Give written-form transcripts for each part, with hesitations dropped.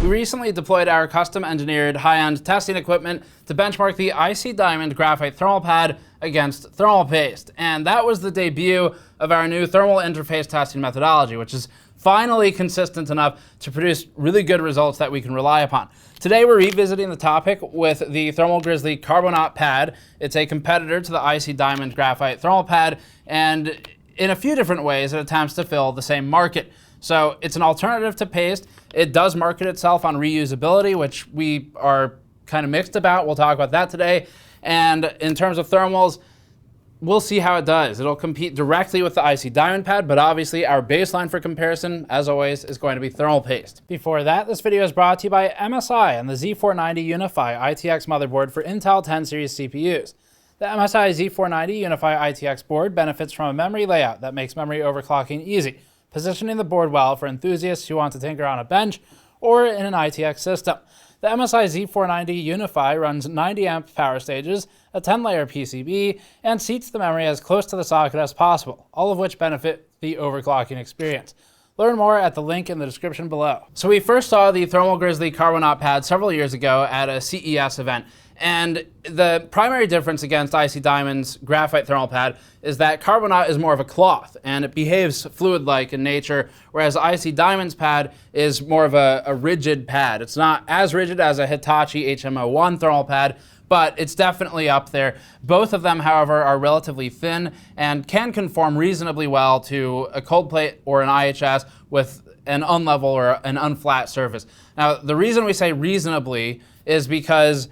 We recently deployed our custom-engineered high-end testing equipment to benchmark the IC Diamond Graphite thermal pad against thermal paste. And that was the debut of our new thermal interface testing methodology, which is finally consistent enough to produce really good results that we can rely upon. Today we're revisiting the topic with the Thermal Grizzly Carbonaut pad. It's a competitor to the IC Diamond Graphite thermal pad, and in a few different ways it attempts to fill the same market. So it's an alternative to paste. It does market itself on reusability, which we are kind of mixed about. We'll talk about that today. And in terms of thermals, we'll see how it does. It'll compete directly with the IC Diamond pad, but obviously our baseline for comparison, as always, is going to be thermal paste. Before that, this video is brought to you by MSI and the Z490 Unify ITX motherboard for Intel 10 series CPUs. The MSI Z490 Unify ITX board benefits from a memory layout that makes memory overclocking easy, positioning the board well for enthusiasts who want to tinker on a bench or in an ITX system. The MSI Z490 Unify runs 90 amp power stages, a 10-layer PCB, and seats the memory as close to the socket as possible, all of which benefit the overclocking experience. Learn more at the link in the description below. So we first saw the Thermal Grizzly Carbonaut pad several years ago at a CES event. And the primary difference against IC Diamond's graphite thermal pad is that Carbonaut is more of a cloth and it behaves fluid-like in nature, whereas IC Diamond's pad is more of a rigid pad. It's not as rigid as a Hitachi HM01 thermal pad, but it's definitely up there. Both of them, however, are relatively thin and can conform reasonably well to a Coldplate or an IHS with an unlevel or an unflat surface. Now, the reason we say reasonably is because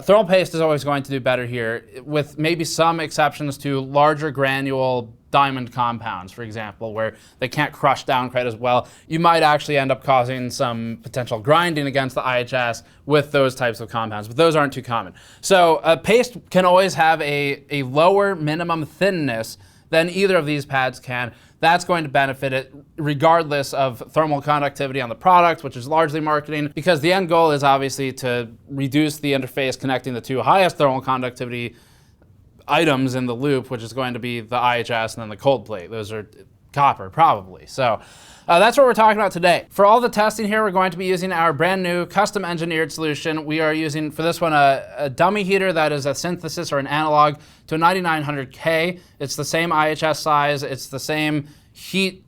thermal paste is always going to do better here, with maybe some exceptions to larger granule diamond compounds, for example, where they can't crush down quite as well. You might actually end up causing some potential grinding against the IHS with those types of compounds, but those aren't too common. So paste can always have a lower minimum thinness than either of these pads can. That's going to benefit it regardless of thermal conductivity on the product, which is largely marketing, because the end goal is obviously to reduce the interface connecting the two highest thermal conductivity items in the loop, which is going to be the IHS and then the Coldplate. Those are copper, probably. So that's what we're talking about today. For all the testing here, we're going to be using our brand new custom engineered solution. We are using, for this one, a dummy heater that is a synthesis or an analog to a 9900K. It's the same IHS size, it's the same heat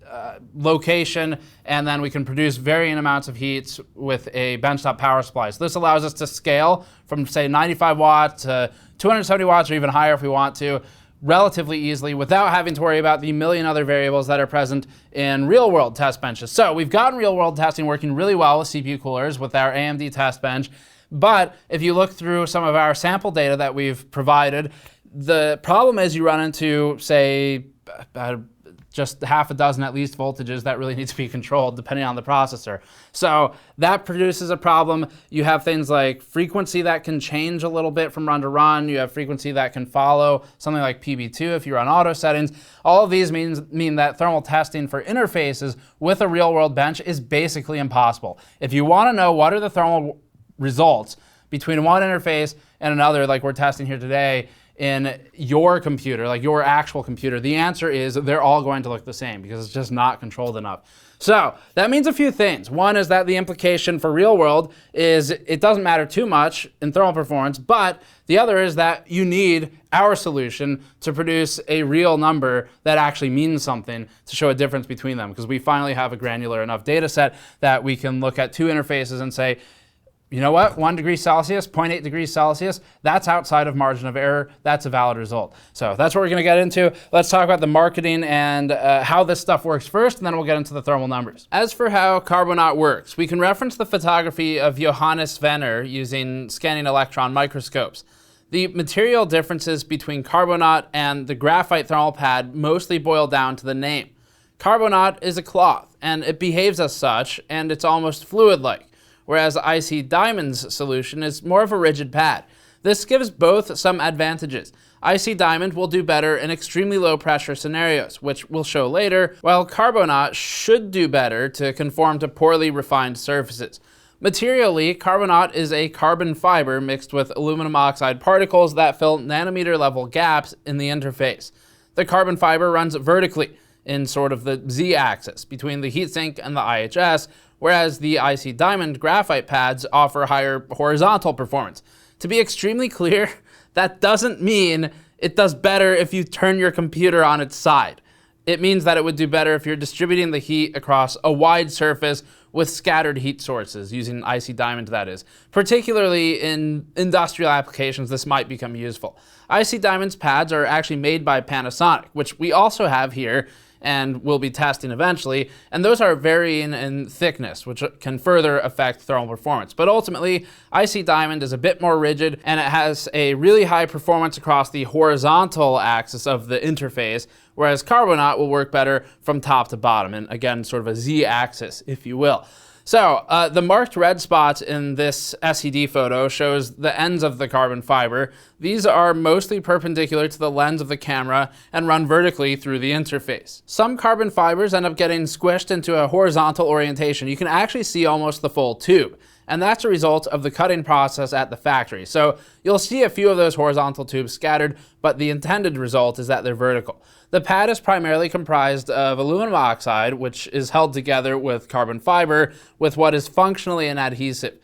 location, and then we can produce varying amounts of heats with a benchtop power supply. So this allows us to scale from, say, 95 watts to 270 watts or even higher if we want to, relatively easily without having to worry about the million other variables that are present in real-world test benches. So we've gotten real-world testing working really well with CPU coolers with our AMD test bench, but if you look through some of our sample data that we've provided, the problem is you run into, say, just half a dozen at least voltages that really need to be controlled depending on the processor. So that produces a problem. You have things like frequency that can change a little bit from run to run. You have frequency that can follow something like PB2 if you run auto settings. All of these mean that thermal testing for interfaces with a real-world bench is basically impossible. If you want to know what are the thermal results between one interface and another, like we're testing here today, in your computer, like your actual computer, the answer is they're all going to look the same because it's just not controlled enough. So that means a few things. One is that the implication for real world is it doesn't matter too much in thermal performance, but the other is that you need our solution to produce a real number that actually means something to show a difference between them, because we finally have a granular enough data set that we can look at two interfaces and say, you know what, 1 degree Celsius, 0.8 degrees Celsius, that's outside of margin of error. That's a valid result. So that's what we're going to get into. Let's talk about the marketing and how this stuff works first, and then we'll get into the thermal numbers. As for how Carbonaut works, we can reference the photography of JOHANNES WEHNER using scanning electron microscopes. The material differences between Carbonaut and the graphite thermal pad mostly boil down to the name. Carbonaut is a cloth, and it behaves as such, and it's almost fluid-like, whereas IC Diamond's solution is more of a rigid pad. This gives both some advantages. IC Diamond will do better in extremely low pressure scenarios, which we'll show later, while Carbonaut should do better to conform to poorly refined surfaces. Materially, Carbonaut is a carbon fiber mixed with aluminum oxide particles that fill nanometer level gaps in the interface. The carbon fiber runs vertically in sort of the Z-axis between the heatsink and the IHS, whereas the IC Diamond graphite pads offer higher horizontal performance. To be extremely clear, that doesn't mean it does better if you turn your computer on its side. It means that it would do better if you're distributing the heat across a wide surface with scattered heat sources, using IC Diamond, that is. Particularly in industrial applications, this might become useful. IC Diamond's pads are actually made by Panasonic, which we also have here and will be testing eventually, and those are varying in thickness, which can further affect thermal performance. But ultimately, IC Diamond is a bit more rigid, and it has a really high performance across the horizontal axis of the interface, whereas Carbonaut will work better from top to bottom, and again, sort of a Z-axis, if you will. So, the marked red spots in this SED photo shows the ends of the carbon fiber. These are mostly perpendicular to the lens of the camera and run vertically through the interface. Some carbon fibers end up getting squished into a horizontal orientation. You can actually see almost the full tube, and that's a result of the cutting process at the factory. So you'll see a few of those horizontal tubes scattered, but the intended result is that they're vertical. The pad is primarily comprised of aluminum oxide, which is held together with carbon fiber with what is functionally an adhesive.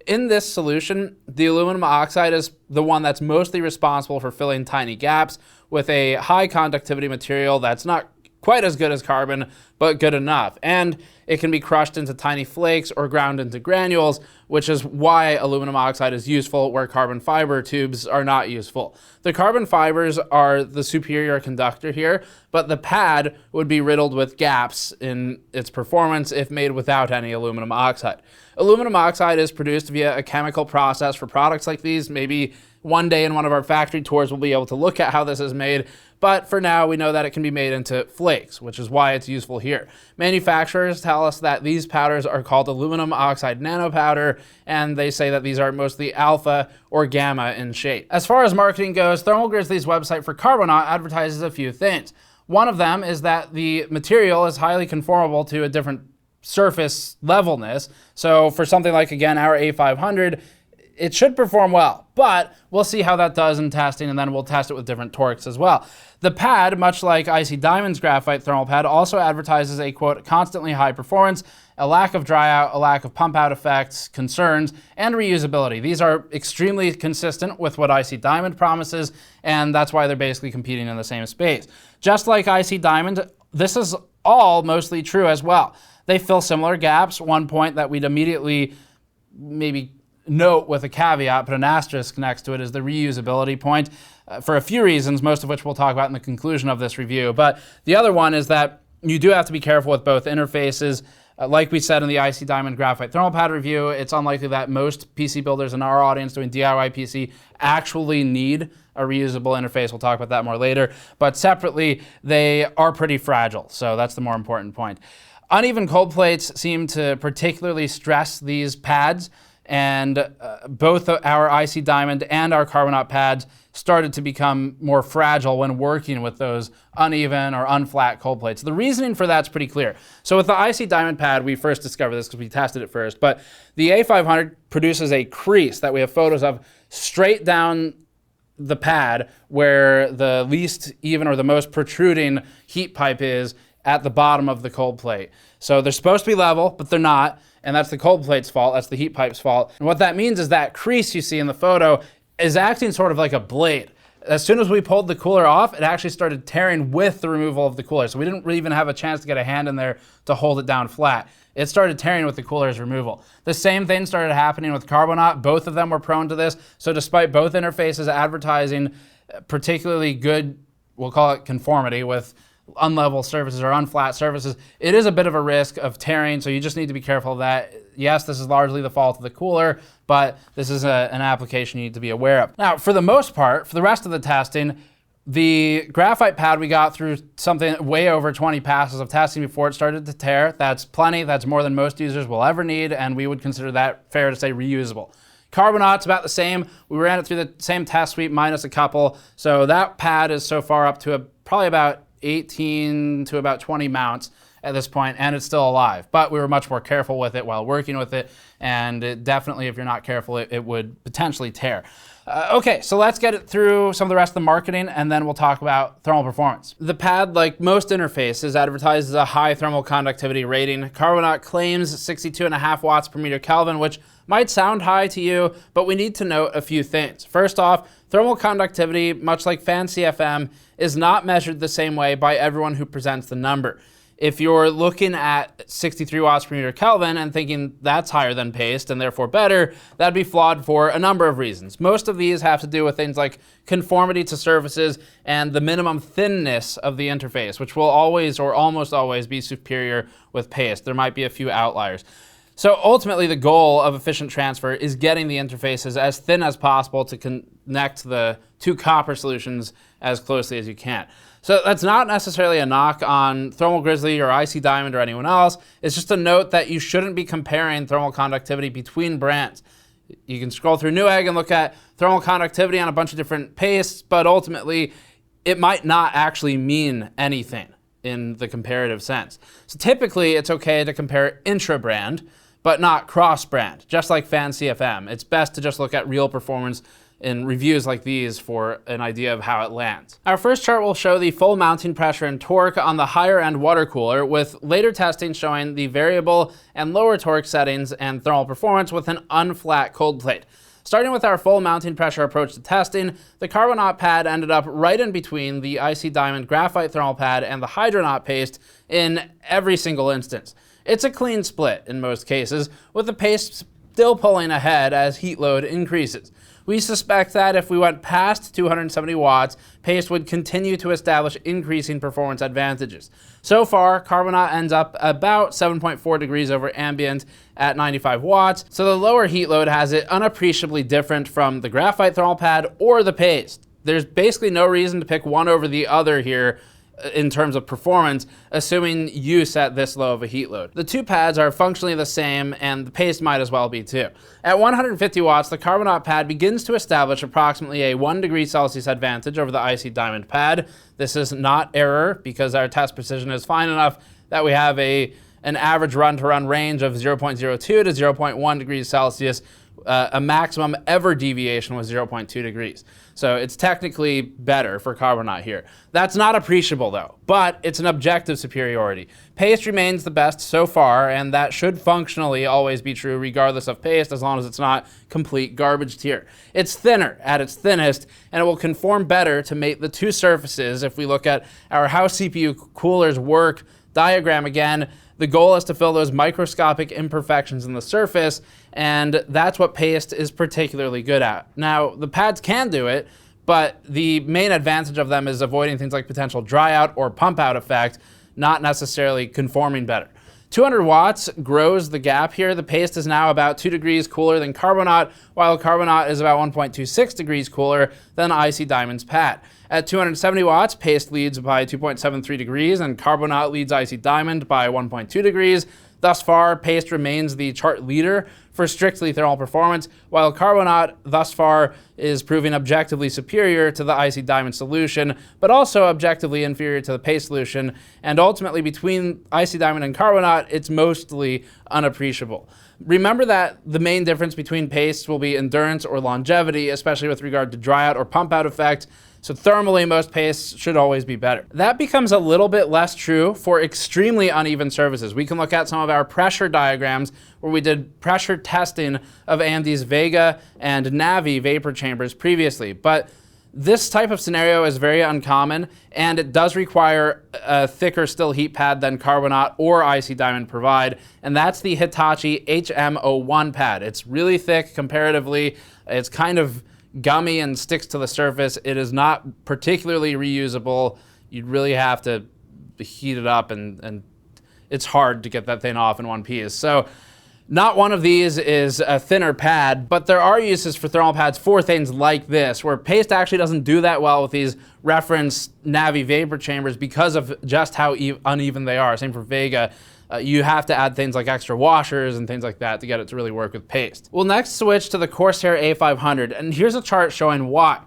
In this solution, the aluminum oxide is the one that's mostly responsible for filling tiny gaps with a high conductivity material that's not quite as good as carbon, but good enough. And it can be crushed into tiny flakes or ground into granules, which is why aluminum oxide is useful where carbon fiber tubes are not useful. The carbon fibers are the superior conductor here, but the pad would be riddled with gaps in its performance if made without any aluminum oxide. Aluminum oxide is produced via a chemical process for products like these. Maybe one day in one of our factory tours we'll be able to look at how this is made, but for now we know that it can be made into flakes, which is why it's useful here. Manufacturers tell us that these powders are called aluminum oxide nanopowder, and they say that these are mostly alpha or gamma in shape. As far as marketing goes, Thermal Grizzly's website for Carbonaut advertises a few things. One of them is that the material is highly conformable to a different surface levelness. So for something like, again, our A500, it should perform well, but we'll see how that does in testing, and then we'll test it with different torques as well. The pad, much like IC Diamond's graphite thermal pad, also advertises a, quote, constantly high performance, a lack of dry out, a lack of pump out effects, concerns, and reusability. These are extremely consistent with what IC Diamond promises, and that's why they're basically competing in the same space. Just like IC Diamond, this is all mostly true as well. They fill similar gaps. One point that we'd immediately maybe note with a caveat, but an asterisk next to it, is the reusability point for a few reasons, most of which we'll talk about in the conclusion of this review. But the other one is that you do have to be careful with both interfaces. Like we said in the IC Diamond graphite thermal pad review, it's unlikely that most PC builders in our audience doing DIY PC actually need a reusable interface. We'll talk about that more later. But separately, they are pretty fragile, so that's the more important point. Uneven cold plates seem to particularly stress these pads, and both our IC Diamond and our Carbonaut pads started to become more fragile when working with those uneven or unflat cold plates. The reasoning for that's pretty clear. So with the IC Diamond pad, we first discovered this because we tested it first, but the A500 produces a crease that we have photos of straight down the pad where the least even or the most protruding heat pipe is at the bottom of the cold plate. So they're supposed to be level, but they're not. And that's the cold plate's fault, that's the heat pipe's fault. And what that means is that crease you see in the photo is acting sort of like a blade. As soon as we pulled the cooler off, it actually started tearing with the removal of the cooler. So we didn't really even have a chance to get a hand in there to hold it down flat. It started tearing with the cooler's removal. The same thing started happening with Carbonaut. Both of them were prone to this. So despite both interfaces advertising particularly good, we'll call it conformity, with unlevel surfaces or unflat surfaces, it is a bit of a risk of tearing, so you just need to be careful of that. Yes, this is largely the fault of the cooler, but this is an application you need to be aware of. Now, for the most part, for the rest of the testing, the graphite pad we got through something way over 20 passes of testing before it started to tear. That's plenty. That's more than most users will ever need, and we would consider that, fair to say, reusable. Carbonaut's about the same. We ran it through the same test suite minus a couple, so that pad is so far up to probably about 18 to about 20 mounts, at this point, and it's still alive. But we were much more careful with it while working with it, and it definitely, if you're not careful, it would potentially tear. Okay, so let's get it through some of the rest of the marketing, and then we'll talk about thermal performance. The pad, like most interfaces, advertises a high thermal conductivity rating. Carbonaut claims 62.5 watts per meter Kelvin, which might sound high to you, but we need to note a few things. First off, thermal conductivity, much like fan CFM, is not measured the same way by everyone who presents the number. If you're looking at 63 watts per meter Kelvin and thinking that's higher than paste and therefore better, that'd be flawed for a number of reasons. Most of these have to do with things like conformity to surfaces and the minimum thinness of the interface, which will always or almost always be superior with paste. There might be a few outliers. So ultimately, the goal of efficient transfer is getting the interfaces as thin as possible to connect the two copper solutions as closely as you can. So that's not necessarily a knock on Thermal Grizzly or IC Diamond or anyone else. It's just a note that you shouldn't be comparing thermal conductivity between brands. You can scroll through Newegg and look at thermal conductivity on a bunch of different pastes, but ultimately, it might not actually mean anything in the comparative sense. So typically, it's okay to compare intra-brand, but not cross-brand, just like fan CFM. It's best to just look at real performance in reviews like these for an idea of how it lands. Our first chart will show the full mounting pressure and torque on the higher end water cooler, with later testing showing the variable and lower torque settings and thermal performance with an unflat cold plate. Starting with our full mounting pressure approach to testing, the Carbonaut pad ended up right in between the IC Diamond Graphite thermal pad and the Hydronaut paste in every single instance. It's a clean split in most cases, with the paste still pulling ahead as heat load increases. We suspect that if we went past 270 watts, paste would continue to establish increasing performance advantages. So far, Carbonaut ends up about 7.4 degrees over ambient at 95 watts, so the lower heat load has it unappreciably different from the Graphite thermal pad or the paste. There's basically no reason to pick one over the other here in terms of performance, assuming use at this low of a heat load. The two pads are functionally the same, and the paste might as well be too. At 150 watts, the Carbonaut pad begins to establish approximately a 1 degree Celsius advantage over the IC Diamond pad. This is not error, because our test precision is fine enough that we have an average run-to-run range of 0.02 to 0.1 degrees Celsius. A maximum ever deviation was 0.2 degrees. So it's technically better for Carbonaut here. That's not appreciable though, but it's an objective superiority. Paste remains the best so far, and that should functionally always be true regardless of paste, as long as it's not complete garbage tier. It's thinner at its thinnest, and it will conform better to mate the two surfaces. If we look at our how CPU coolers work diagram again, the goal is to fill those microscopic imperfections in the surface, and that's what paste is particularly good at. Now, the pads can do it, but the main advantage of them is avoiding things like potential dry out or pump out effect, not necessarily conforming better. 200 watts grows the gap here. The paste is now about 2 degrees cooler than Carbonaut, while Carbonaut is about 1.26 degrees cooler than IC Diamond's pad. At 270 watts, paste leads by 2.73 degrees, and Carbonaut leads IC Diamond by 1.2 degrees. Thus far, paste remains the chart leader for strictly thermal performance, while Carbonaut thus far is proving objectively superior to the IC Diamond solution, but also objectively inferior to the paste solution, and ultimately between IC Diamond and Carbonaut, it's mostly unappreciable. Remember that the main difference between pastes will be endurance or longevity, especially with regard to dry out or pump out effect. So thermally, most pastes should always be better. That becomes a little bit less true for extremely uneven surfaces. We can look at some of our pressure diagrams where we did pressure testing of AMD's Vega and Navi vapor chambers previously. But this type of scenario is very uncommon, and it does require a thicker still heat pad than Carbonaut or IC Diamond provide, and that's the Hitachi HM01 pad. It's really thick comparatively. It's kind of gummy and sticks to the surface. It is not particularly reusable. You'd really have to heat it up, and it's hard to get that thing off in one piece. So not one of these is a thinner pad, but there are uses for thermal pads for things like this, where paste actually doesn't do that well with these reference Navi vapor chambers because of just how uneven they are. Same for Vega. You have to add things like extra washers and things like that to get it to really work with paste. We'll next switch to the Corsair A500, and here's a chart showing why.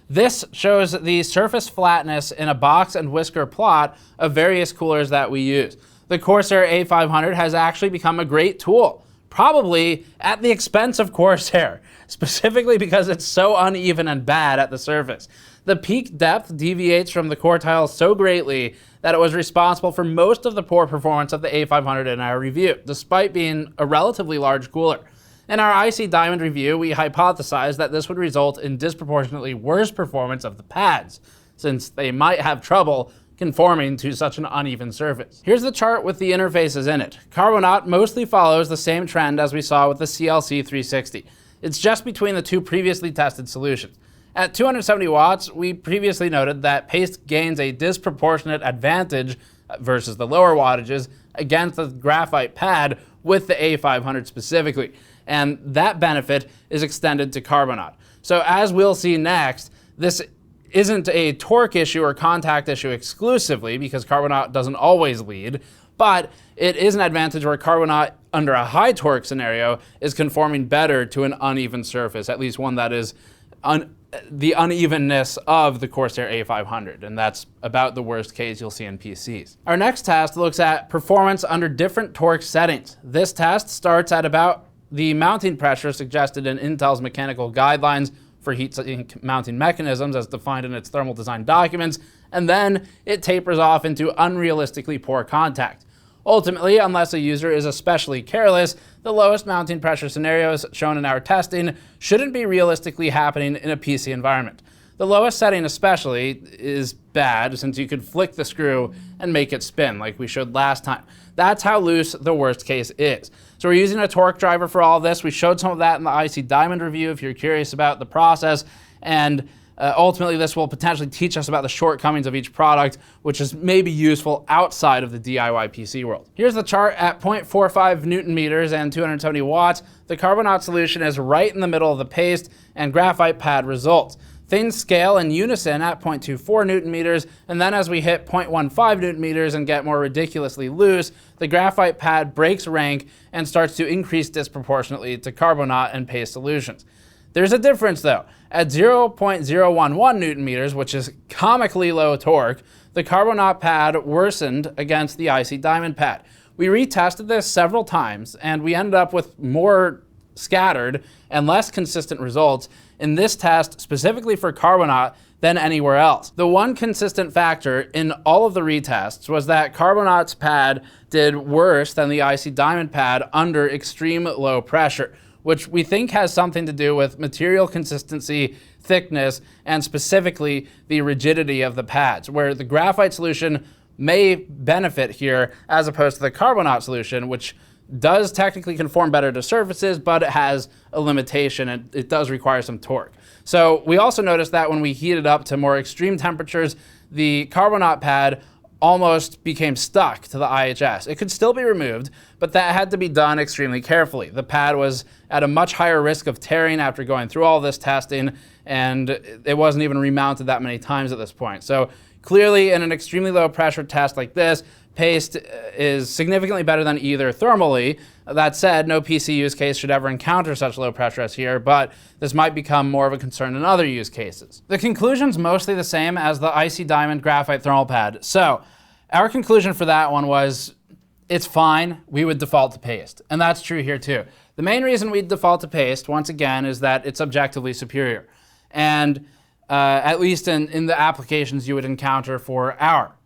This shows the surface flatness in a box and whisker plot of various coolers that we use. The Corsair A500 has actually become a great tool, probably at the expense of Corsair, specifically because it's so uneven and bad at the surface. The peak depth deviates from the core tile so greatly that it was responsible for most of the poor performance of the A500 in our review, despite being a relatively large cooler. In our IC Diamond review, we hypothesized that this would result in disproportionately worse performance of the pads, since they might have trouble conforming to such an uneven surface. Here's the chart with the interfaces in it. Carbonaut mostly follows the same trend as we saw with the CLC 360. It's just between the two previously tested solutions. At 270 watts, we previously noted that paste gains a disproportionate advantage versus the lower wattages against the graphite pad with the A500 specifically, and that benefit is extended to Carbonaut. So as we'll see next, this isn't a torque issue or contact issue exclusively, because Carbonaut doesn't always lead, but it is an advantage where Carbonaut under a high torque scenario is conforming better to an uneven surface, at least one that is the unevenness of the Corsair A500, and that's about the worst case you'll see in PCs. Our next test looks at performance under different torque settings. This test starts at about the mounting pressure suggested in Intel's mechanical guidelines for heat sink mounting mechanisms as defined in its thermal design documents, and then it tapers off into unrealistically poor contact. Ultimately, unless a user is especially careless, the lowest mounting pressure scenarios shown in our testing shouldn't be realistically happening in a PC environment. The lowest setting especially is bad, since you could flick the screw and make it spin like we showed last time. That's how loose the worst case is. So we're using a torque driver for all of this. We showed some of that in the IC Diamond review if you're curious about the process, and ultimately this will potentially teach us about the shortcomings of each product, which is maybe useful outside of the DIY PC world. Here's the chart at 0.45 Newton meters and 270 watts. The Carbonaut solution is right in the middle of the paste and graphite pad results. Things scale in unison at 0.24 Newton meters, and then as we hit 0.15 Newton meters and get more ridiculously loose, the graphite pad breaks rank and starts to increase disproportionately to Carbonaut and paste solutions. There's a difference though. At 0.011 Newton meters, which is comically low torque, the Carbonaut pad worsened against the IC Diamond pad. We retested this several times, and we ended up with more scattered and less consistent results in this test specifically for Carbonaut than anywhere else. The one consistent factor in all of the retests was that Carbonaut's pad did worse than the IC Diamond pad under extreme low pressure, which we think has something to do with material consistency, thickness, and specifically the rigidity of the pads, where the graphite solution may benefit here as opposed to the Carbonaut solution, which does technically conform better to surfaces, but it has a limitation and it does require some torque. So we also noticed that when we heat it up to more extreme temperatures, the Carbonaut pad almost became stuck to the IHS. It could still be removed, but that had to be done extremely carefully. The pad was at a much higher risk of tearing after going through all this testing, and it wasn't even remounted that many times at this point. So clearly in an extremely low pressure test like this, paste is significantly better than either thermally. That said, no PC use case should ever encounter such low pressure as here, but this might become more of a concern in other use cases. The conclusion's mostly the same as the IC Diamond graphite thermal pad. So our conclusion for that one was, it's fine, we would default to paste. And that's true here too. The main reason we'd default to paste, once again, is that it's objectively superior. And at least in the applications you would encounter for our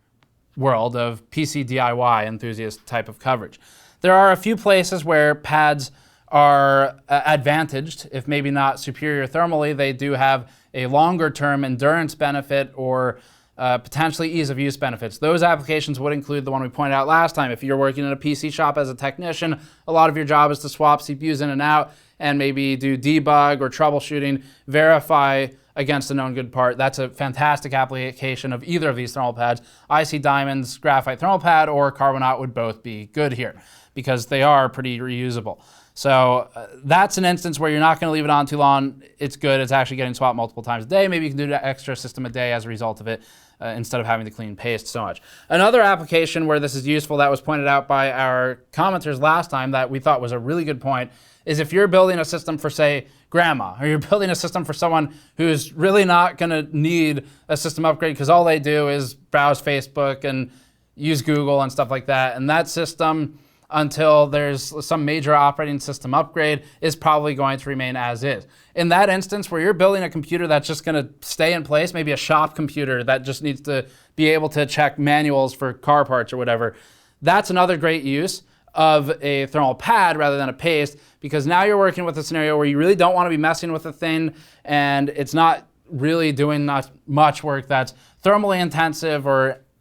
world of PC DIY enthusiast type of coverage. There are a few places where pads are advantaged, if maybe not superior thermally. They do have a longer term endurance benefit or potentially ease of use benefits. Those applications would include the one we pointed out last time. If you're working in a PC shop as a technician, a lot of your job is to swap CPUs in and out and maybe do debug or troubleshooting, verify against a known good part. That's a fantastic application of either of these thermal pads. IC Diamond's graphite thermal pad or Carbonaut would both be good here because they are pretty reusable. So that's an instance where you're not going to leave it on too long. It's good. It's actually getting swapped multiple times a day. Maybe you can do an extra system a day as a result of it instead of having to clean paste so much. Another application where this is useful that was pointed out by our commenters last time that we thought was a really good point is if you're building a system for, say, grandma, or you're building a system for someone who's really not going to need a system upgrade because all they do is browse Facebook and use Google and stuff like that. And that system, until there's some major operating system upgrade, is probably going to remain as is. In that instance where you're building a computer that's just gonna stay in place, maybe a shop computer that just needs to be able to check manuals for car parts or whatever, that's another great use of a thermal pad rather than a paste, because now you're working with a scenario where you really don't want to be messing with the thing, and it's not really doing not much work that's thermally intensive,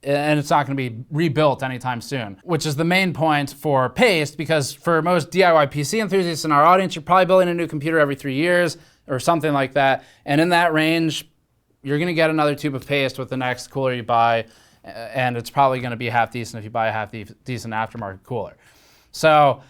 and it's not going to be rebuilt anytime soon, which is the main point for paste, because for most DIY PC enthusiasts in our audience, you're probably building a new computer every 3 years or something like that. And in that range, you're going to get another tube of paste with the next cooler you buy, and it's probably going to be half decent if you buy a half decent aftermarket cooler. So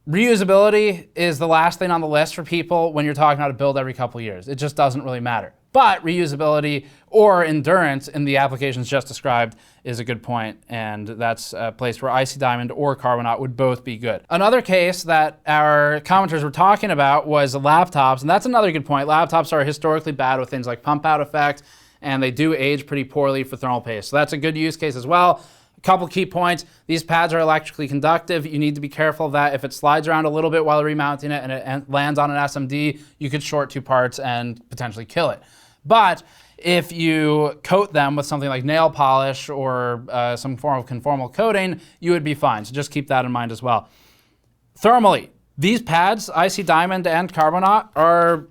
reusability is the last thing on the list for people when you're talking how to build every couple years. It just doesn't really matter. But reusability or endurance in the applications just described is a good point, and that's a place where IC Diamond or Carbonaut would both be good. Another case that our commenters were talking about was laptops, and that's another good point. Laptops are historically bad with things like pump out effect, and they do age pretty poorly for thermal paste. So that's a good use case as well. A couple key points: these pads are electrically conductive. You need to be careful of that. If it slides around a little bit while remounting it and it lands on an SMD, you could short two parts and potentially kill it. But if you coat them with something like nail polish or some form of conformal coating, you would be fine. So just keep that in mind as well. Thermally, these pads, IC Diamond and Carbonaut, are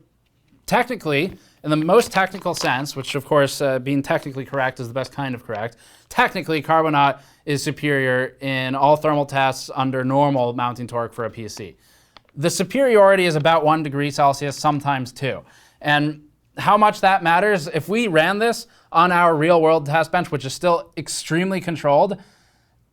technically, in the most technical sense, which of course being technically correct is the best kind of correct, technically Carbonaut is superior in all thermal tests under normal mounting torque for a PC. The superiority is about 1 degree Celsius, sometimes 2. And how much that matters, if we ran this on our real world test bench, which is still extremely controlled,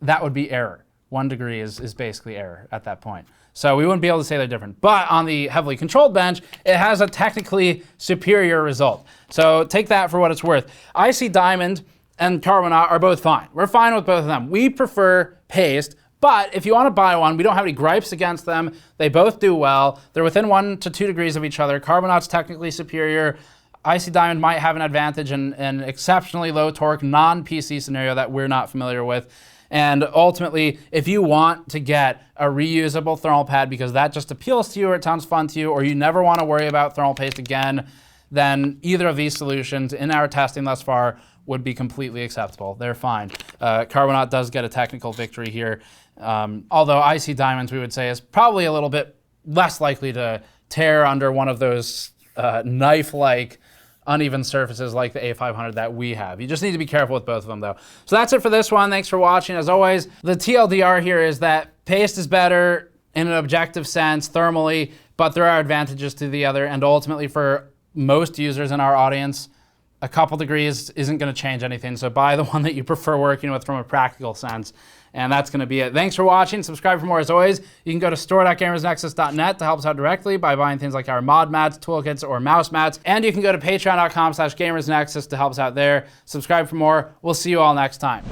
that would be error. 1 degree is basically error at that point. So we wouldn't be able to say they're different. But on the heavily controlled bench, it has a technically superior result. So take that for what it's worth. IC Diamond and Carbonaut are both fine. We're fine with both of them. We prefer paste, but if you want to buy one, we don't have any gripes against them. They both do well. They're within 1 to 2 degrees of each other. Carbonaut's technically superior. IC Diamond might have an advantage in an exceptionally low torque non-PC scenario that we're not familiar with. And ultimately, if you want to get a reusable thermal pad because that just appeals to you or it sounds fun to you, or you never want to worry about thermal paste again, then either of these solutions in our testing thus far would be completely acceptable. They're fine. Carbonaut does get a technical victory here, although IC Diamonds, we would say, is probably a little bit less likely to tear under one of those knife-like uneven surfaces like the A500 that we have. You just need to be careful with both of them though. So that's it for this one. Thanks for watching. As always, the TLDR here is that paste is better in an objective sense thermally, but there are advantages to the other, and ultimately for most users in our audience, a couple degrees isn't going to change anything. So buy the one that you prefer working with from a practical sense. And that's going to be it. Thanks for watching. Subscribe for more as always. You can go to store.gamersnexus.net to help us out directly by buying things like our mod mats, toolkits, or mouse mats. And you can go to patreon.com/gamersnexus to help us out there. Subscribe for more. We'll see you all next time.